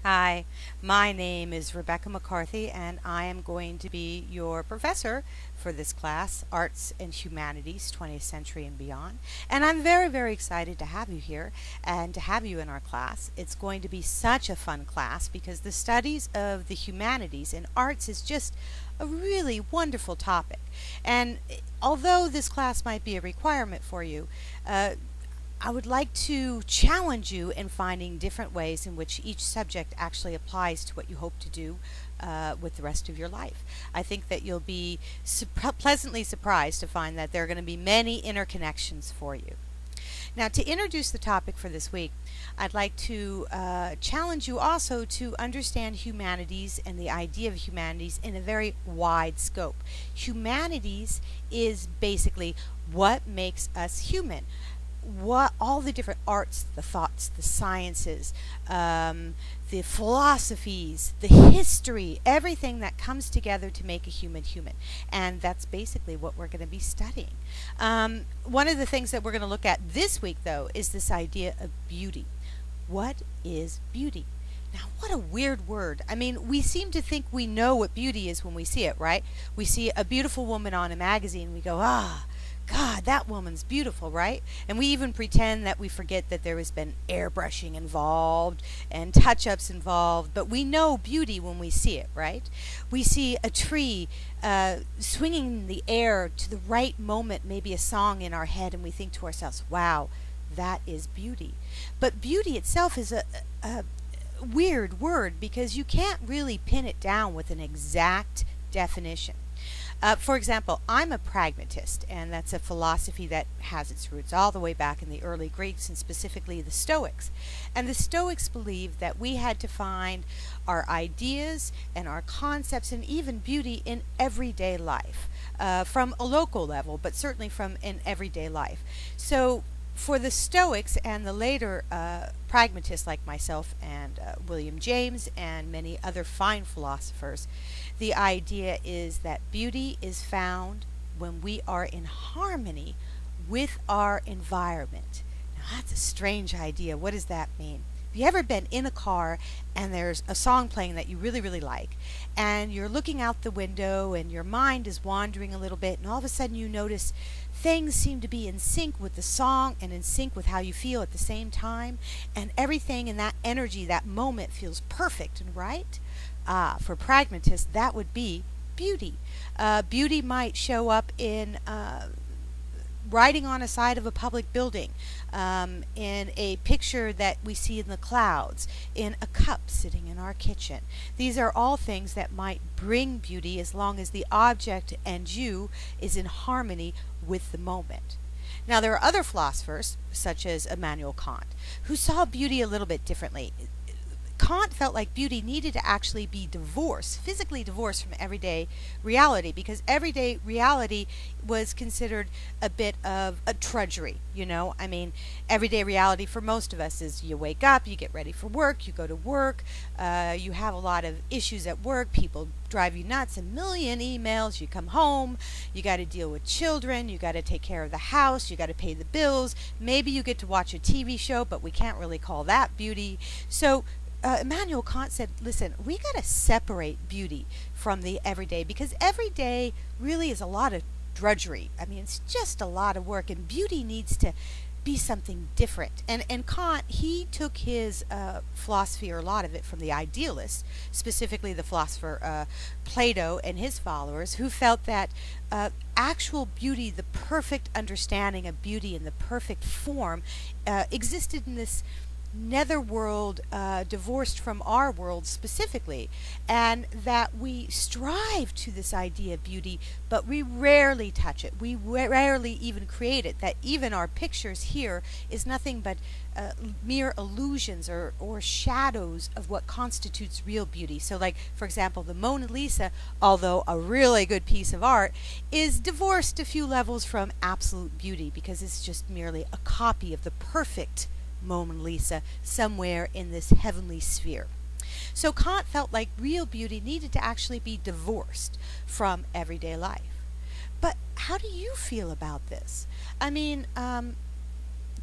Hi, my name is Rebecca McCarthy, and I am going to be your professor for this class, Arts and Humanities, 20th Century and Beyond. And I'm very, very excited to have you here and to have you in our class. It's going to be such a fun class because the studies of the humanities and arts is just a really wonderful topic. And although this class might be a requirement for you, I would like to challenge you in finding different ways in which each subject actually applies to what you hope to do with the rest of your life. I think that you'll be pleasantly surprised to find that there are going to be many interconnections for you. Now, to introduce the topic for this week, I'd like to challenge you also to understand humanities and the idea of humanities in a very wide scope. Humanities is basically what makes us human. What all the different arts, the thoughts, the sciences, the philosophies, the history, everything that comes together to make a human human. And that's basically what we're going to be studying. One of the things that we're going to look at this week, though, is this idea of beauty. What is beauty? Now, what a weird word. I mean, we seem to think we know what beauty is when we see it, right? We see a beautiful woman on a magazine, we go, ah, God, that woman's beautiful, right? And we even pretend that we forget that there has been airbrushing involved and touch-ups involved, but we know beauty when we see it, right? We see a tree swinging in the air to the right moment, maybe a song in our head, and we think to ourselves, wow, that is beauty. But beauty itself is a weird word because you can't really pin it down with an exact definition. For example, I'm a pragmatist, and that's a philosophy that has its roots all the way back in the early Greeks, and specifically the Stoics. And the Stoics believed that we had to find our ideas and our concepts and even beauty in everyday life, from a local level, but certainly from an everyday life. So for the Stoics and the later pragmatists like myself and William James and many other fine philosophers, the idea is that beauty is found when we are in harmony with our environment. Now that's a strange idea. What does that mean? Have you ever been in a car and there's a song playing that you really, really like, and you're looking out the window and your mind is wandering a little bit, and all of a sudden you notice things seem to be in sync with the song and in sync with how you feel at the same time, and everything in that energy, that moment feels perfect and right? For pragmatists, that would be beauty. Beauty might show up in writing on a side of a public building, in a picture that we see in the clouds, in a cup sitting in our kitchen. These are all things that might bring beauty as long as the object and you is in harmony with the moment. Now, there are other philosophers, such as Immanuel Kant, who saw beauty a little bit differently. Kant felt like beauty needed to actually be divorced, physically divorced from everyday reality, because everyday reality was considered a bit of a drudgery, you know? I mean, everyday reality for most of us is you wake up, you get ready for work, you go to work, you have a lot of issues at work, people drive you nuts, a million emails, you come home, you got to deal with children, you got to take care of the house, you got to pay the bills, maybe you get to watch a TV show, but we can't really call that beauty. So Immanuel Kant said, listen, we got to separate beauty from the everyday, because everyday really is a lot of drudgery. I mean, it's just a lot of work, and beauty needs to be something different. And Kant, he took his philosophy, or a lot of it, from the idealists, specifically the philosopher Plato and his followers, who felt that actual beauty, the perfect understanding of beauty in the perfect form, existed in this netherworld, divorced from our world specifically, and that we strive to this idea of beauty, but we rarely touch it. We rarely even create it. That even our pictures here is nothing but mere illusions or shadows of what constitutes real beauty. So, like, for example, the Mona Lisa, although a really good piece of art, is divorced a few levels from absolute beauty, because it's just merely a copy of the perfect Mona Lisa somewhere in this heavenly sphere. So Kant felt like real beauty needed to actually be divorced from everyday life. But how do you feel about this? I mean,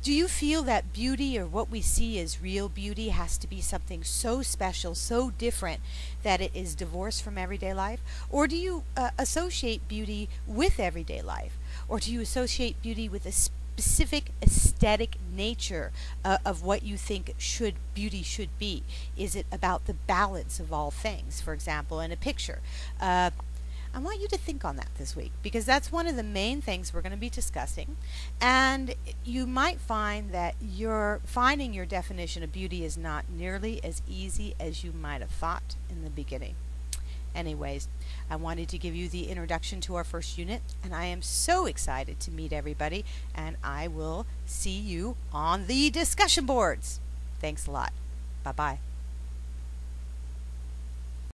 Do you feel that beauty, or what we see as real beauty, has to be something so special, so different, that it is divorced from everyday life? Or do you associate beauty with everyday life? Or do you associate beauty with a specific aesthetic nature of what you think beauty should be? Is it about the balance of all things? For example, in a picture, I want you to think on that this week, because that's one of the main things we're going to be discussing. And you might find that finding your definition of beauty is not nearly as easy as you might have thought in the beginning. Anyways, I wanted to give you the introduction to our first unit, and I am so excited to meet everybody, and I will see you on the discussion boards. Thanks a lot. Bye-bye.